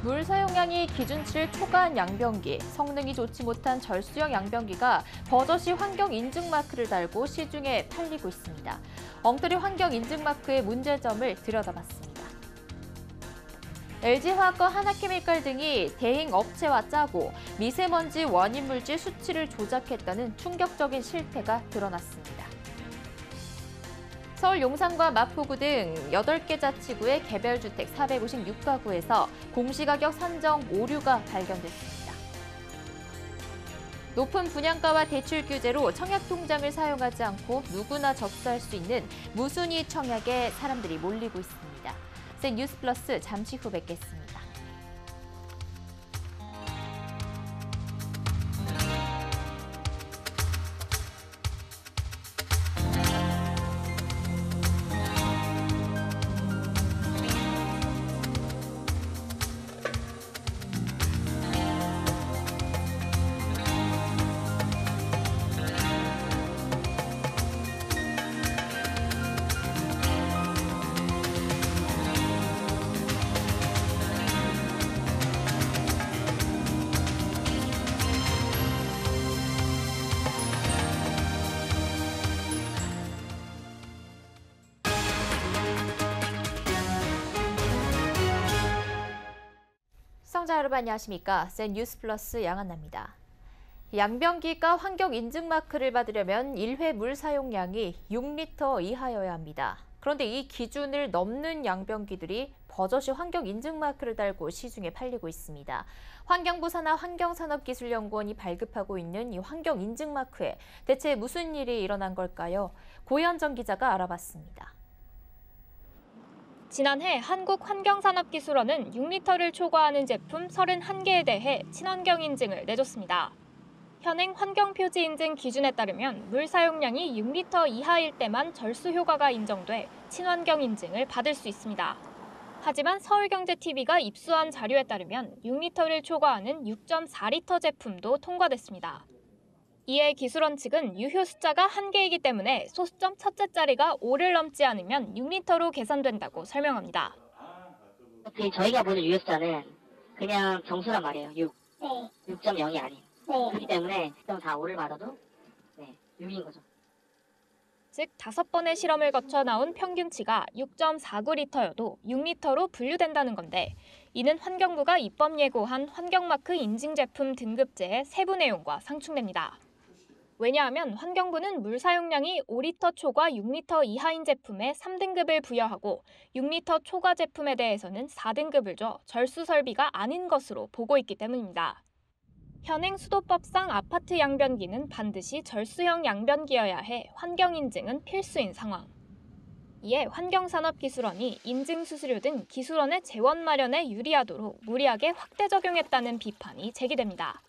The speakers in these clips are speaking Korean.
물 사용량이 기준치를 초과한 양변기, 성능이 좋지 못한 절수형 양변기가 버젓이 환경 인증 마크를 달고 시중에 팔리고 있습니다. 엉터리 환경 인증 마크의 문제점을 들여다봤습니다. LG화학과 하나케미칼 등이 대행 업체와 짜고 미세먼지 원인 물질 수치를 조작했다는 충격적인 실태가 드러났습니다. 서울 용산과 마포구 등 8개 자치구의 개별주택 456가구에서 공시가격 산정 오류가 발견됐습니다. 높은 분양가와 대출 규제로 청약통장을 사용하지 않고 누구나 접수할 수 있는 무순위 청약에 사람들이 몰리고 있습니다. 뉴스플러스 잠시 후 뵙겠습니다. 시청자 여러분 안녕하십니까? 뉴스플러스 양한나입니다. 양변기가 환경 인증 마크를 받으려면 1회 물 사용량이 6리터 이하여야 합니다. 그런데 이 기준을 넘는 양변기들이 버젓이 환경 인증 마크를 달고 시중에 팔리고 있습니다. 환경부 산하 환경산업기술연구원이 발급하고 있는 이 환경 인증 마크에 대체 무슨 일이 일어난 걸까요? 고현정 기자가 알아봤습니다. 지난해 한국환경산업기술원은 6리터를 초과하는 제품 31개에 대해 친환경 인증을 내줬습니다. 현행 환경표지 인증 기준에 따르면 물 사용량이 6리터 이하일 때만 절수 효과가 인정돼 친환경 인증을 받을 수 있습니다. 하지만 서울경제TV가 입수한 자료에 따르면 6리터를 초과하는 6.4리터 제품도 통과됐습니다. 이에 기술원 측은 유효 숫자가 한개이기 때문에 소수점 첫째 자리가 5를 넘지 않으면 6리터로 계산된다고 설명합니다. 저희가 보는 유효 숫자는 그냥 정수란 말이에요. 6. 네. 6.0이 아니에요. 네. 그렇기 때문에 6.45를 받아도 6인 거죠. 즉 5번의 실험을 거쳐 나온 평균치가 6.49리터여도 6리터로 분류된다는 건데 이는 환경부가 입법 예고한 환경마크 인증제품 등급제의 세부 내용과 상충됩니다. 왜냐하면 환경부는 물 사용량이 5리터 초과 6리터 이하인 제품에 3등급을 부여하고 6리터 초과 제품에 대해서는 4등급을 줘 절수 설비가 아닌 것으로 보고 있기 때문입니다. 현행 수도법상 아파트 양변기는 반드시 절수형 양변기여야 해 환경 인증은 필수인 상황. 이에 환경산업기술원이 인증수수료 등 기술원의 재원 마련에 유리하도록 무리하게 확대 적용했다는 비판이 제기됩니다.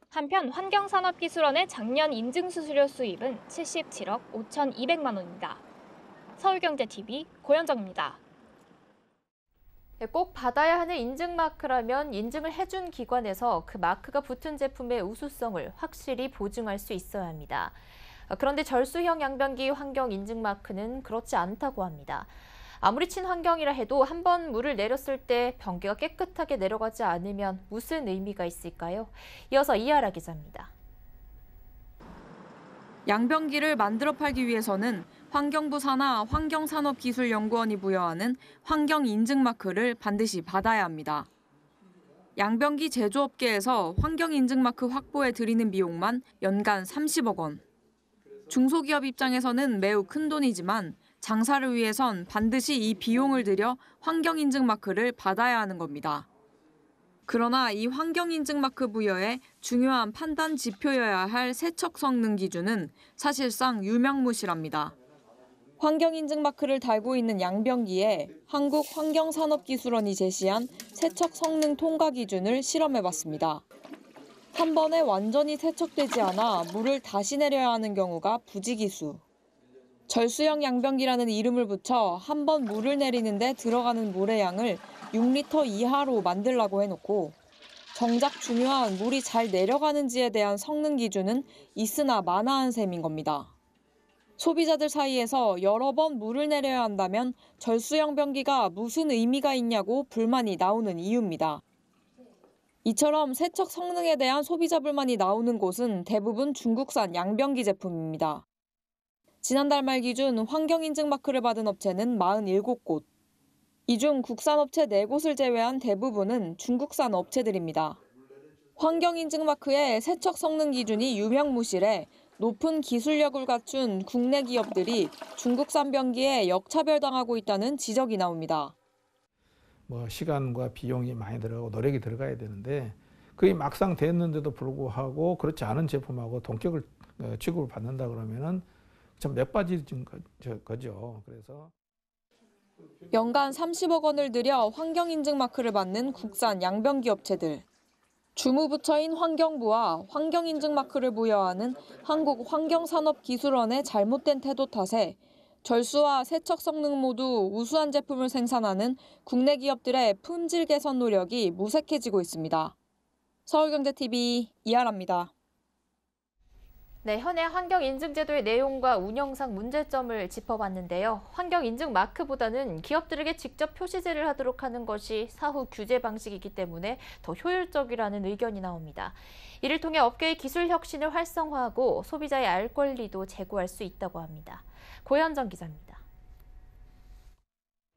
한편 환경산업기술원의 작년 인증수수료 수입은 77억 5,200만 원입니다. 서울경제TV 고현정입니다. 꼭 받아야 하는 인증 마크라면 인증을 해준 기관에서 그 마크가 붙은 제품의 우수성을 확실히 보증할 수 있어야 합니다. 그런데 절수형 양변기 환경 인증 마크는 그렇지 않다고 합니다. 아무리 친환경이라 해도 한 번 물을 내렸을 때 변기가 깨끗하게 내려가지 않으면 무슨 의미가 있을까요? 이어서 이하라 기자입니다. 양변기를 만들어 팔기 위해서는 환경부 산하 환경산업기술연구원이 부여하는 환경인증마크를 반드시 받아야 합니다. 양변기 제조업계에서 환경인증마크 확보에 들이는 비용만 연간 30억 원. 중소기업 입장에서는 매우 큰 돈이지만 장사를 위해선 반드시 이 비용을 들여 환경인증마크를 받아야 하는 겁니다. 그러나 이 환경인증마크 부여의 중요한 판단 지표여야 할 세척 성능 기준은 사실상 유명무실합니다. 환경인증마크를 달고 있는 양변기에 한국환경산업기술원이 제시한 세척 성능 통과 기준을 실험해봤습니다. 한 번에 완전히 세척되지 않아 물을 다시 내려야 하는 경우가 부지기수. 절수형 양변기라는 이름을 붙여 한 번 물을 내리는데 들어가는 물의 양을 6리터 이하로 만들라고 해놓고 정작 중요한 물이 잘 내려가는지에 대한 성능 기준은 있으나 마나한 셈인 겁니다. 소비자들 사이에서 여러 번 물을 내려야 한다면 절수형 변기가 무슨 의미가 있냐고 불만이 나오는 이유입니다. 이처럼 세척 성능에 대한 소비자 불만이 나오는 곳은 대부분 중국산 양변기 제품입니다. 지난달 말 기준 환경인증 마크를 받은 업체는 47곳. 이 중 국산 업체 4곳을 제외한 대부분은 중국산 업체들입니다. 환경인증 마크의 세척 성능 기준이 유명무실해 높은 기술력을 갖춘 국내 기업들이 중국산 변기에 역차별당하고 있다는 지적이 나옵니다. 시간과 비용이 많이 들어가고 노력이 들어가야 되는데 그게 막상 됐는데도 불구하고 그렇지 않은 제품하고 동격을 취급을 받는다 그러면은 참 몇 빠진 거죠. 그래서 연간 30억 원을 들여 환경인증 마크를 받는 국산 양변기 업체들. 주무부처인 환경부와 환경인증 마크를 부여하는 한국환경산업기술원의 잘못된 태도 탓에 절수와 세척 성능 모두 우수한 제품을 생산하는 국내 기업들의 품질 개선 노력이 무색해지고 있습니다. 서울경제TV 이하라입니다. 네, 현행 환경인증제도의 내용과 운영상 문제점을 짚어봤는데요. 환경인증 마크보다는 기업들에게 직접 표시제를 하도록 하는 것이 사후 규제 방식이기 때문에 더 효율적이라는 의견이 나옵니다. 이를 통해 업계의 기술 혁신을 활성화하고 소비자의 알 권리도 제고할 수 있다고 합니다. 고현정 기자입니다.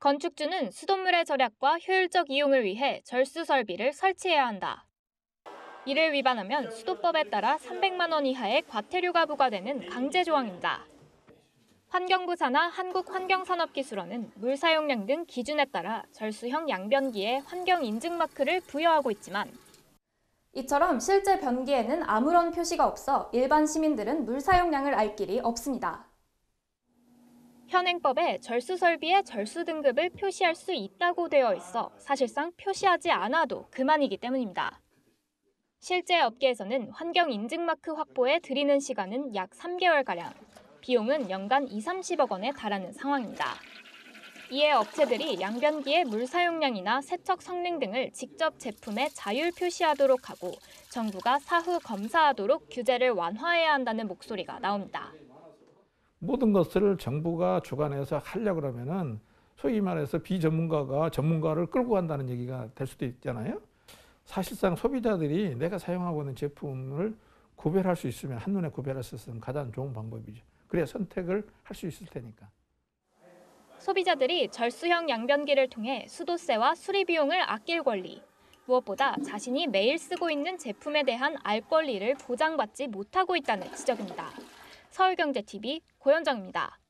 건축주는 수돗물의 절약과 효율적 이용을 위해 절수 설비를 설치해야 한다. 이를 위반하면 수도법에 따라 300만 원 이하의 과태료가 부과되는 강제 조항입니다. 환경부 산하 한국환경산업기술원은 물 사용량 등 기준에 따라 절수형 양변기에 환경인증 마크를 부여하고 있지만 이처럼 실제 변기에는 아무런 표시가 없어 일반 시민들은 물 사용량을 알 길이 없습니다. 현행법에 절수 설비의 절수 등급을 표시할 수 있다고 되어 있어 사실상 표시하지 않아도 그만이기 때문입니다. 실제 업계에서는 환경인증마크 확보에 들이는 시간은 약 3개월가량, 비용은 연간 20-30억 원에 달하는 상황입니다. 이에 업체들이 양변기의 물 사용량이나 세척 성능 등을 직접 제품에 자율 표시하도록 하고 정부가 사후 검사하도록 규제를 완화해야 한다는 목소리가 나옵니다. 모든 것을 정부가 주관해서 하려고 그러면은 소위 말해서 비전문가가 전문가를 끌고 간다는 얘기가 될 수도 있잖아요. 사실상 소비자들이 내가 사용하고 있는 제품을 구별할 수 있으면 한눈에 구별할 수 있으면 가장 좋은 방법이죠. 그래야 선택을 할 수 있을 테니까. 소비자들이 절수형 양변기를 통해 수도세와 수리 비용을 아낄 권리, 무엇보다 자신이 매일 쓰고 있는 제품에 대한 알 권리를 보장받지 못하고 있다는 지적입니다. 서울경제TV 고현정입니다.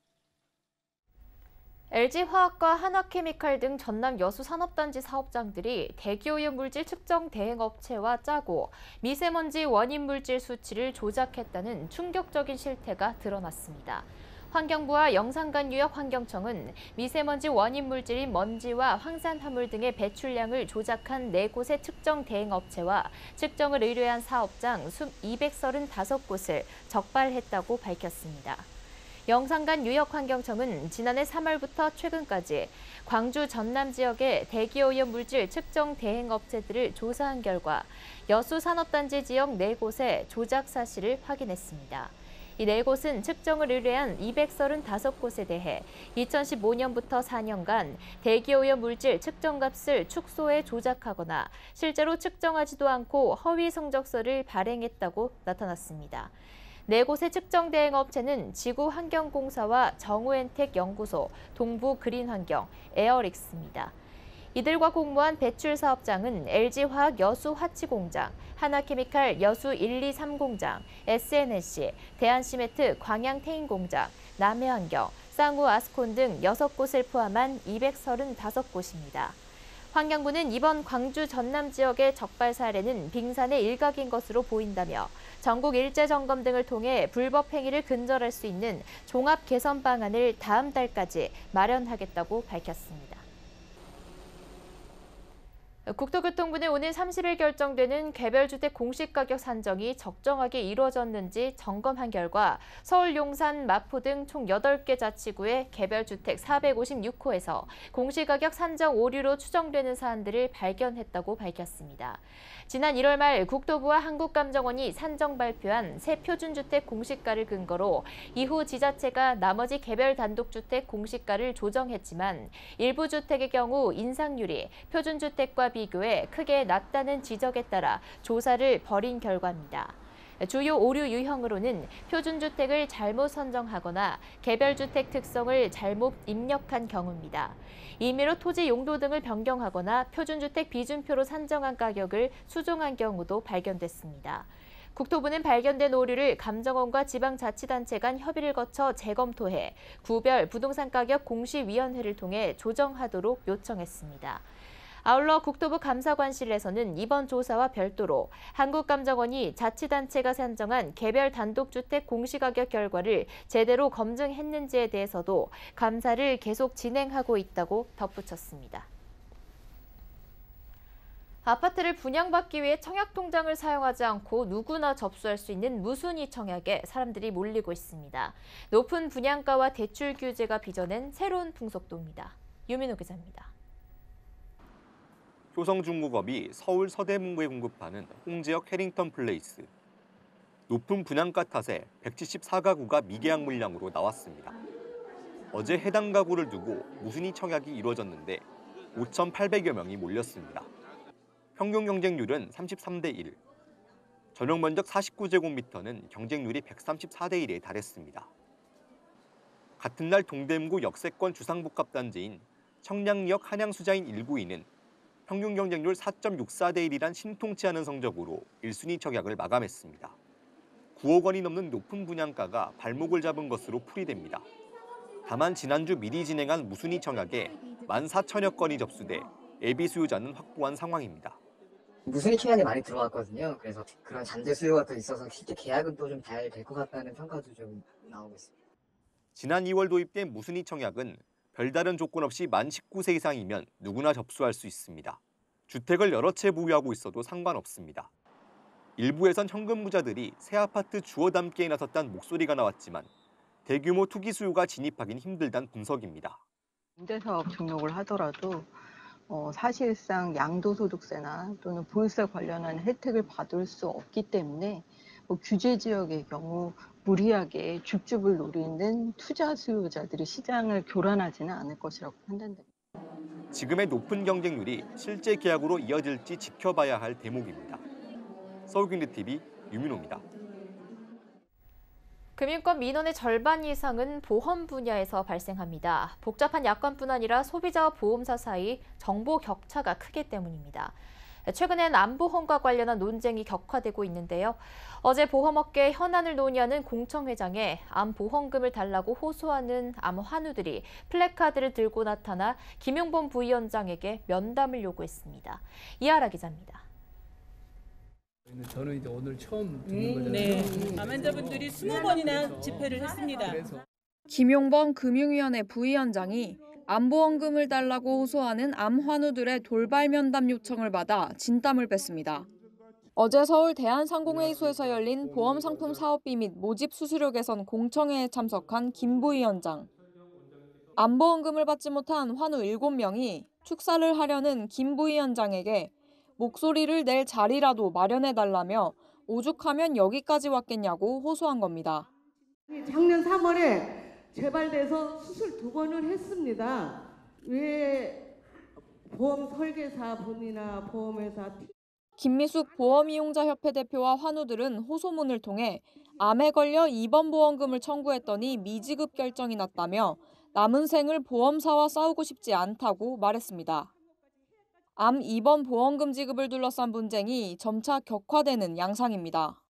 LG화학과 한화케미칼 등 전남 여수산업단지 사업장들이 대기오염 물질 측정 대행업체와 짜고 미세먼지 원인 물질 수치를 조작했다는 충격적인 실태가 드러났습니다. 환경부와 영산간유역환경청은 미세먼지 원인 물질인 먼지와 황산화물 등의 배출량을 조작한 4곳의 측정 대행업체와 측정을 의뢰한 사업장 235곳을 적발했다고 밝혔습니다. 영산간유역환경청은 지난해 3월부터 최근까지 광주 전남 지역의 대기오염 물질 측정 대행업체들을 조사한 결과 여수산업단지 지역 4곳의 조작 사실을 확인했습니다. 이 4곳은 측정을 의뢰한 235곳에 대해 2015년부터 4년간 대기오염 물질 측정값을 축소해 조작하거나 실제로 측정하지도 않고 허위 성적서를 발행했다고 나타났습니다. 4곳의 측정 대행업체는 지구환경공사와 정우엔텍연구소, 동부그린환경, 에어릭스입니다. 이들과 공모한 배출 사업장은 LG화학 여수화치공장, 한화케미칼 여수 123공장, SNSC, 대한시멘트 광양태인공장, 남해환경, 쌍우아스콘 등 6곳을 포함한 235곳입니다. 환경부는 이번 광주 전남 지역의 적발 사례는 빙산의 일각인 것으로 보인다며 전국 일제 점검 등을 통해 불법 행위를 근절할 수 있는 종합 개선 방안을 다음 달까지 마련하겠다고 밝혔습니다. 국토교통부는 오늘 30일 결정되는 개별주택 공시가격 산정이 적정하게 이루어졌는지 점검한 결과 서울, 용산, 마포 등 총 8개 자치구의 개별주택 456호에서 공시가격 산정 오류로 추정되는 사안들을 발견했다고 밝혔습니다. 지난 1월 말 국토부와 한국감정원이 산정 발표한 새 표준주택 공시가를 근거로 이후 지자체가 나머지 개별 단독주택 공시가를 조정했지만 일부 주택의 경우 인상률이 표준주택과 비교해 크게 낮다는 지적에 따라 조사를 벌인 결과입니다. 주요 오류 유형으로는 표준주택을 잘못 선정하거나 개별주택 특성을 잘못 입력한 경우입니다. 임의로 토지 용도 등을 변경하거나 표준주택 비준표로 산정한 가격을 수정한 경우도 발견됐습니다. 국토부는 발견된 오류를 감정원과 지방자치단체 간 협의를 거쳐 재검토해 구별 부동산 가격 공시위원회를 통해 조정하도록 요청했습니다. 아울러 국토부 감사관실에서는 이번 조사와 별도로 한국감정원이 자치단체가 산정한 개별 단독주택 공시가격 결과를 제대로 검증했는지에 대해서도 감사를 계속 진행하고 있다고 덧붙였습니다. 아파트를 분양받기 위해 청약통장을 사용하지 않고 누구나 접수할 수 있는 무순위 청약에 사람들이 몰리고 있습니다. 높은 분양가와 대출 규제가 빚어낸 새로운 풍속도입니다. 유민우 기자입니다. 효성중공업이 서울 서대문구에 공급하는 홍지역 해링턴 플레이스. 높은 분양가 탓에 174가구가 미계약 물량으로 나왔습니다. 어제 해당 가구를 두고 무순위 청약이 이루어졌는데 5,800여 명이 몰렸습니다. 평균 경쟁률은 33대 1. 전용 면적 49제곱미터는 경쟁률이 134대 1에 달했습니다. 같은 날 동대문구 역세권 주상복합단지인 청량리역 한양수자인 1구이는 평균 경쟁률 4.64대 1이란 신통치 않은 성적으로 1순위 청약을 마감했습니다. 9억 원이 넘는 높은 분양가가 발목을 잡은 것으로 풀이됩니다. 다만 지난주 미리 진행한 무순위 청약에 14,000여 건이 접수돼 예비 수요자는 확보한 상황입니다. 무순위 청약이 많이 들어왔거든요. 그래서 그런 잔재 수요가 또 있어서 실제 계약은 또 좀 잘 될 것 같다는 평가도 좀 나오고 있습니다. 지난 2월 도입된 무순위 청약은 별다른 조건 없이 만 19세 이상이면 누구나 접수할 수 있습니다. 주택을 여러 채 보유하고 있어도 상관없습니다. 일부에선 현금 부자들이 새 아파트 주워 담기에 나섰다는 목소리가 나왔지만 대규모 투기 수요가 진입하긴 힘들다는 분석입니다. 임대사업 등록을 하더라도 사실상 양도소득세나 또는 보유세 관련한 혜택을 받을 수 없기 때문에 규제 지역의 경우 무리하게 줍줍을 노리는 투자 수요자들이 시장을 교란하지는 않을 것이라고 판단됩니다. 지금의 높은 경쟁률이 실제 계약으로 이어질지 지켜봐야 할 대목입니다. 서울경제TV 유민호입니다. 금융권 민원의 절반 이상은 보험 분야에서 발생합니다. 복잡한 약관뿐 아니라 소비자와 보험사 사이 정보 격차가 크기 때문입니다. 최근엔 암보험과 관련한 논쟁이 격화되고 있는데요. 어제 보험업계 현안을 논의하는 공청회장에 암보험금을 달라고 호소하는 암환우들이 플래카드를 들고 나타나 김용범 부위원장에게 면담을 요구했습니다. 이하라 기자입니다. 저는 이제 오늘 처음 듣는 거잖아요. 네. 암 환자분들이 20번이나 집회를 했습니다. 김용범 금융위원회 부위원장이 암보험금을 달라고 호소하는 암환우들의 돌발 면담 요청을 받아 진땀을 뺐습니다. 어제 서울 대한상공회의소에서 열린 보험상품 사업비 및 모집 수수료 개선 공청회에 참석한 김 부위원장. 암보험금을 받지 못한 환우 7명이 축사를 하려는 김 부위원장에게 목소리를 낼 자리라도 마련해달라며 오죽하면 여기까지 왔겠냐고 호소한 겁니다. 작년 3월에 재발돼서 수술 2번을 했습니다. 왜 보험 설계사분이나 보험회사 김미숙 보험이용자협회 대표와 환우들은 호소문을 통해 암에 걸려 입원 보험금을 청구했더니 미지급 결정이 났다며 남은 생을 보험사와 싸우고 싶지 않다고 말했습니다. 암 입원 보험금 지급을 둘러싼 분쟁이 점차 격화되는 양상입니다.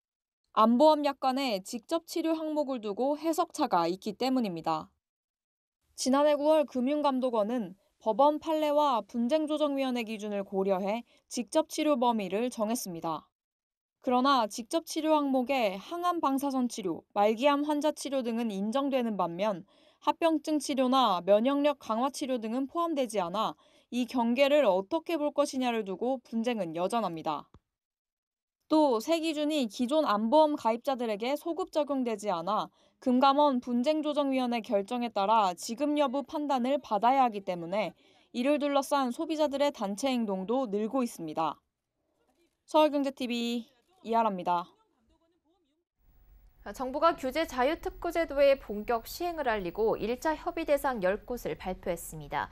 암보험 약관에 직접 치료 항목을 두고 해석차가 있기 때문입니다. 지난해 9월 금융감독원은 법원 판례와 분쟁조정위원회 기준을 고려해 직접 치료 범위를 정했습니다. 그러나 직접 치료 항목에 항암 방사선 치료, 말기암 환자 치료 등은 인정되는 반면 합병증 치료나 면역력 강화 치료 등은 포함되지 않아 이 경계를 어떻게 볼 것이냐를 두고 분쟁은 여전합니다. 또 새 기준이 기존 암보험 가입자들에게 소급 적용되지 않아 금감원 분쟁조정위원회 결정에 따라 지급 여부 판단을 받아야 하기 때문에 이를 둘러싼 소비자들의 단체 행동도 늘고 있습니다. 서울경제TV 이하라입니다. 정부가 규제 자유특구 제도의 본격 시행을 알리고 1차 협의 대상 10곳을 발표했습니다.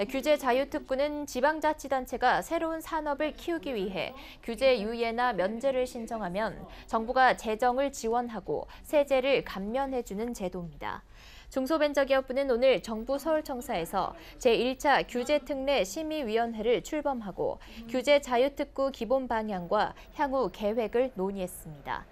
규제 자유특구는 지방자치단체가 새로운 산업을 키우기 위해 규제 유예나 면제를 신청하면 정부가 재정을 지원하고 세제를 감면해주는 제도입니다. 중소벤처기업부는 오늘 정부 서울청사에서 제1차 규제특례 심의위원회를 출범하고 규제 자유특구 기본 방향과 향후 계획을 논의했습니다.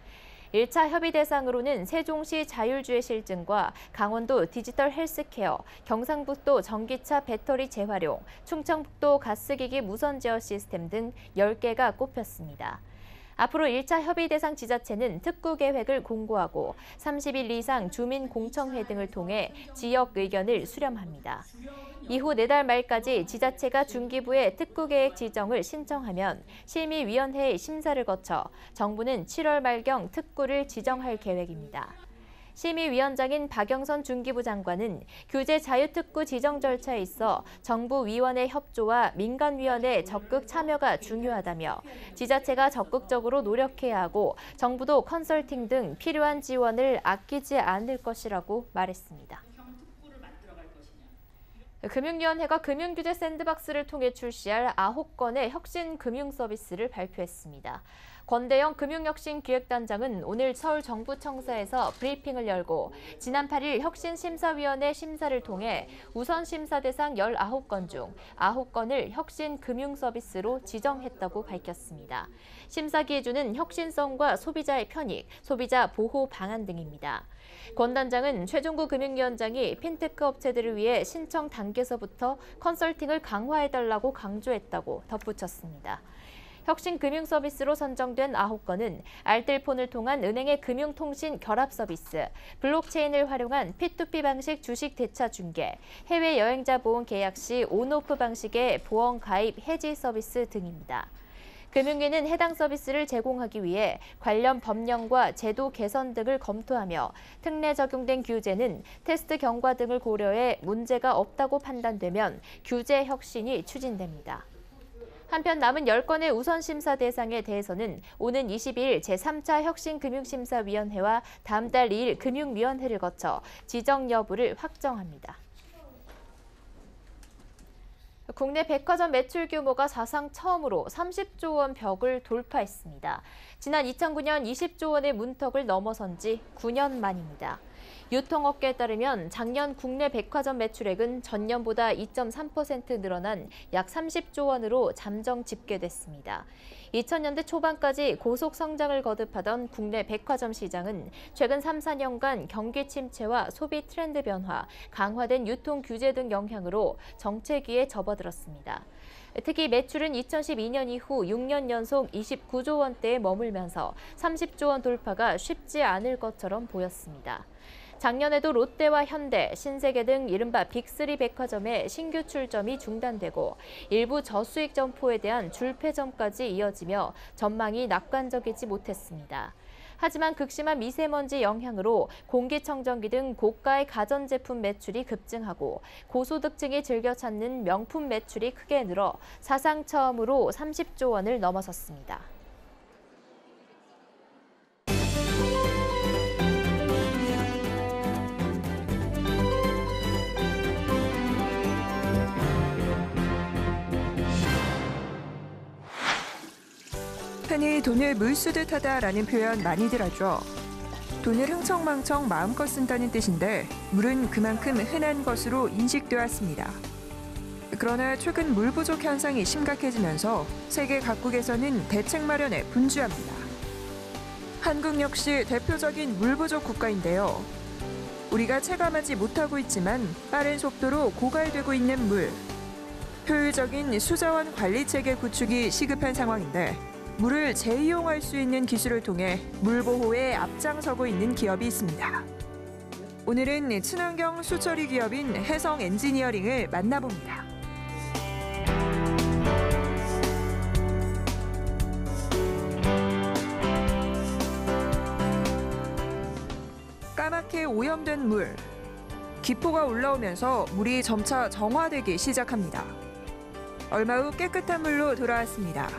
1차 협의 대상으로는 세종시 자율주행 실증과 강원도 디지털 헬스케어, 경상북도 전기차 배터리 재활용, 충청북도 가스기기 무선 제어 시스템 등 10개가 꼽혔습니다. 앞으로 1차 협의 대상 지자체는 특구 계획을 공고하고 30일 이상 주민공청회 등을 통해 지역 의견을 수렴합니다. 이후 내달 말까지 지자체가 중기부에 특구 계획 지정을 신청하면 심의위원회의 심사를 거쳐 정부는 7월 말경 특구를 지정할 계획입니다. 심의위원장인 박영선 중기부 장관은 규제 자유특구 지정 절차에 있어 정부위원회 협조와 민간위원회 적극 참여가 중요하다며 지자체가 적극적으로 노력해야 하고 정부도 컨설팅 등 필요한 지원을 아끼지 않을 것이라고 말했습니다. 금융위원회가 금융규제 샌드박스를 통해 출시할 9건의 혁신 금융 서비스를 발표했습니다. 권대영 금융혁신기획단장은 오늘 서울정부청사에서 브리핑을 열고 지난 8일 혁신심사위원회 심사를 통해 우선심사 대상 19건 중 9건을 혁신 금융 서비스로 지정했다고 밝혔습니다. 심사 기준은 혁신성과 소비자의 편익, 소비자 보호 방안 등입니다. 권 단장은 최종구 금융위원장이 핀테크 업체들을 위해 신청 단계에서부터 컨설팅을 강화해달라고 강조했다고 덧붙였습니다. 혁신 금융 서비스로 선정된 9건은 알뜰폰을 통한 은행의 금융통신 결합 서비스, 블록체인을 활용한 P2P 방식 주식 대차 중개, 해외 여행자 보험 계약 시 온오프 방식의 보험 가입 해지 서비스 등입니다. 금융위는 해당 서비스를 제공하기 위해 관련 법령과 제도 개선 등을 검토하며 특례 적용된 규제는 테스트 경과 등을 고려해 문제가 없다고 판단되면 규제 혁신이 추진됩니다. 한편 남은 10건의 우선심사 대상에 대해서는 오는 22일 제3차 혁신금융심사위원회와 다음 달 2일 금융위원회를 거쳐 지정 여부를 확정합니다. 국내 백화점 매출 규모가 사상 처음으로 30조 원 벽을 돌파했습니다. 지난 2009년 20조 원의 문턱을 넘어선 지 9년 만입니다. 유통업계에 따르면 작년 국내 백화점 매출액은 전년보다 2.3% 늘어난 약 30조 원으로 잠정 집계됐습니다. 2000년대 초반까지 고속 성장을 거듭하던 국내 백화점 시장은 최근 3, 4년간 경기 침체와 소비 트렌드 변화, 강화된 유통 규제 등 영향으로 정체기에 접어들었습니다. 특히 매출은 2012년 이후 6년 연속 29조 원대에 머물면서 30조 원 돌파가 쉽지 않을 것처럼 보였습니다. 작년에도 롯데와 현대, 신세계 등 이른바 빅3 백화점의 신규 출점이 중단되고 일부 저수익 점포에 대한 줄폐점까지 이어지며 전망이 낙관적이지 못했습니다. 하지만 극심한 미세먼지 영향으로 공기청정기 등 고가의 가전제품 매출이 급증하고 고소득층이 즐겨 찾는 명품 매출이 크게 늘어 사상 처음으로 30조 원을 넘어섰습니다. 흔히 돈을 물 쓰듯 하다라는 표현 많이들 하죠. 돈을 흥청망청 마음껏 쓴다는 뜻인데 물은 그만큼 흔한 것으로 인식되었습니다. 그러나 최근 물 부족 현상이 심각해지면서 세계 각국에서는 대책 마련에 분주합니다. 한국 역시 대표적인 물 부족 국가인데요. 우리가 체감하지 못하고 있지만 빠른 속도로 고갈되고 있는 물. 효율적인 수자원 관리 체계 구축이 시급한 상황인데 물을 재이용할 수 있는 기술을 통해 물 보호에 앞장서고 있는 기업이 있습니다. 오늘은 친환경 수처리 기업인 해성 엔지니어링을 만나봅니다. 까맣게 오염된 물. 기포가 올라오면서 물이 점차 정화되기 시작합니다. 얼마 후 깨끗한 물로 돌아왔습니다.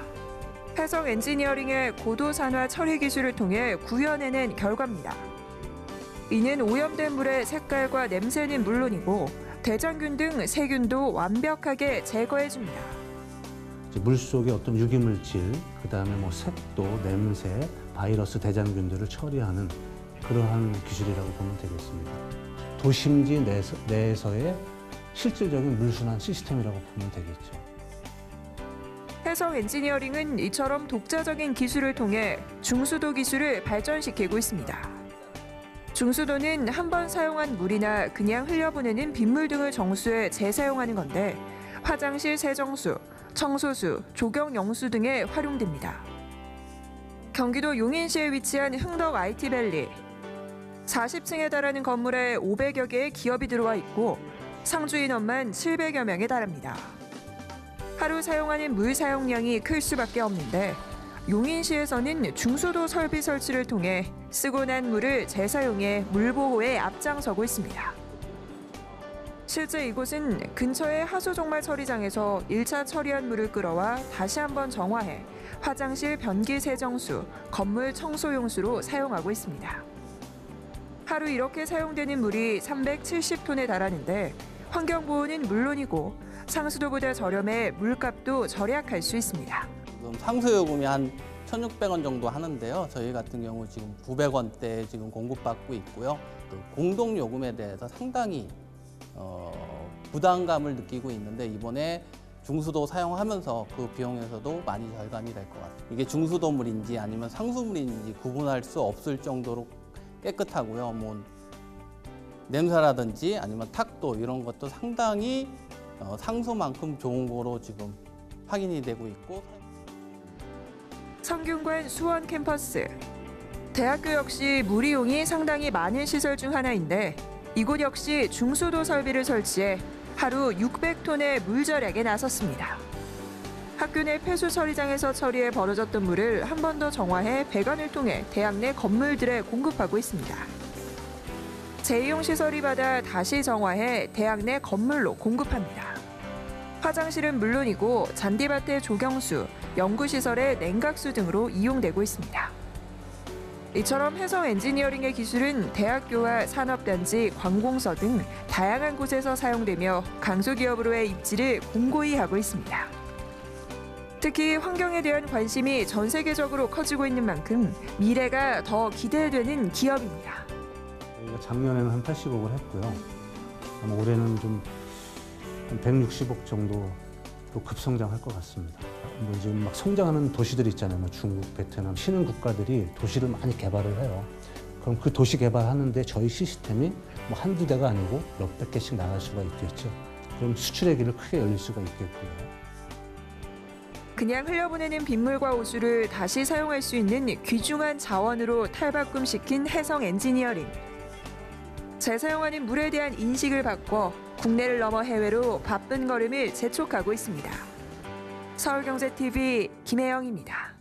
해성 엔지니어링의 고도 산화 처리 기술을 통해 구현해낸 결과입니다. 이는 오염된 물의 색깔과 냄새는 물론이고 대장균 등 세균도 완벽하게 제거해줍니다. 물 속의 어떤 유기물질, 그다음에 뭐 색도, 냄새, 바이러스, 대장균들을 처리하는 그러한 기술이라고 보면 되겠습니다. 도심지 내에서의 실질적인 물순환 시스템이라고 보면 되겠죠. 해성 엔지니어링은 이처럼 독자적인 기술을 통해 중수도 기술을 발전시키고 있습니다. 중수도는 한 번 사용한 물이나 그냥 흘려보내는 빗물 등을 정수해 재사용하는 건데 화장실 세정수, 청소수, 조경 영수 등에 활용됩니다. 경기도 용인시에 위치한 흥덕 IT밸리. 40층에 달하는 건물에 500여 개의 기업이 들어와 있고 상주 인원만 700여 명에 달합니다. 하루 사용하는 물 사용량이 클 수밖에 없는데 용인시에서는 중수도 설비 설치를 통해 쓰고 난 물을 재사용해 물 보호에 앞장서고 있습니다. 실제 이곳은 근처의 하수종말 처리장에서 1차 처리한 물을 끌어와 다시 한번 정화해 화장실 변기 세정수, 건물 청소용수로 사용하고 있습니다. 하루 이렇게 사용되는 물이 370톤에 달하는데 환경보호는 물론이고 상수도보다 저렴해 물값도 절약할 수 있습니다. 지금 상수요금이 한 1,600원 정도 하는데요. 저희 같은 경우 지금 900원대 지금 공급받고 있고요. 공동요금에 대해서 상당히 부담감을 느끼고 있는데 이번에 중수도 사용하면서 그 비용에서도 많이 절감이 될 것 같습니다. 이게 중수도물인지 아니면 상수물인지 구분할 수 없을 정도로 깨끗하고요. 뭐 냄새라든지 아니면 탁도 이런 것도 상당히 상수만큼 좋은 거로 지금 확인이 되고 있고. 성균관 수원 캠퍼스. 대학교 역시 물 이용이 상당히 많은 시설 중 하나인데 이곳 역시 중수도 설비를 설치해 하루 600톤의 물 절약에 나섰습니다. 학교 내 폐수 처리장에서 처리해 버려졌던 물을 한 번 더 정화해 배관을 통해 대학 내 건물들에 공급하고 있습니다. 재이용 시설이 받아 다시 정화해 대학 내 건물로 공급합니다. 화장실은 물론이고 잔디밭의 조경수, 연구시설의 냉각수 등으로 이용되고 있습니다. 이처럼 해성 엔지니어링의 기술은 대학교와 산업단지, 관공서 등 다양한 곳에서 사용되며 강소기업으로의 입지를 공고히 하고 있습니다. 특히 환경에 대한 관심이 전 세계적으로 커지고 있는 만큼 미래가 더 기대되는 기업입니다. 저희가 작년에는 한 80억을 했고요. 아마 올해는 좀 한 160억 정도로 급성장할 것 같습니다. 뭐 지금 막 성장하는 도시들 있잖아요. 뭐 중국, 베트남, 신흥 국가들이 도시를 많이 개발을 해요. 그럼 그 도시 개발하는데 저희 시스템이 뭐 한두 대가 아니고 몇백 개씩 나갈 수가 있겠죠. 그럼 수출의 길을 크게 열릴 수가 있겠고요. 그냥 흘려보내는 빗물과 호수를 다시 사용할 수 있는 귀중한 자원으로 탈바꿈시킨 해성 엔지니어링. 재사용하는 물에 대한 인식을 바꿔 국내를 넘어 해외로 바쁜 걸음을 재촉하고 있습니다. 서울경제TV 김혜영입니다.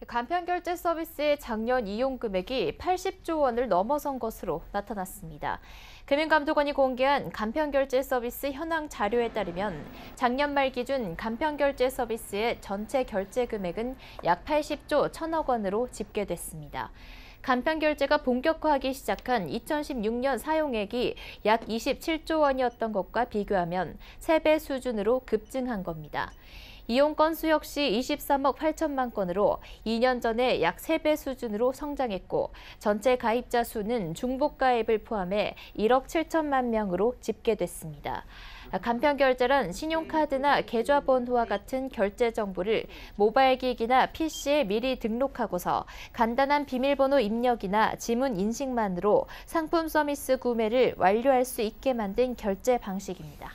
간편결제 서비스의 작년 이용 금액이 80조 원을 넘어선 것으로 나타났습니다. 금융감독원이 공개한 간편결제 서비스 현황 자료에 따르면 작년 말 기준 간편결제 서비스의 전체 결제 금액은 약 80조 1천억 원으로 집계됐습니다. 간편결제가 본격화하기 시작한 2016년 사용액이 약 27조 원이었던 것과 비교하면 3배 수준으로 급증한 겁니다. 이용 건수 역시 23억 8천만 건으로 2년 전에 약 3배 수준으로 성장했고 전체 가입자 수는 중복 가입을 포함해 1억 7천만 명으로 집계됐습니다. 간편결제란 신용카드나 계좌번호와 같은 결제 정보를 모바일 기기나 PC에 미리 등록하고서 간단한 비밀번호 입력이나 지문 인식만으로 상품 서비스 구매를 완료할 수 있게 만든 결제 방식입니다.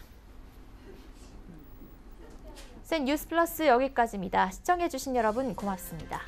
뉴스 플러스 여기까지입니다. 시청해주신 여러분 고맙습니다.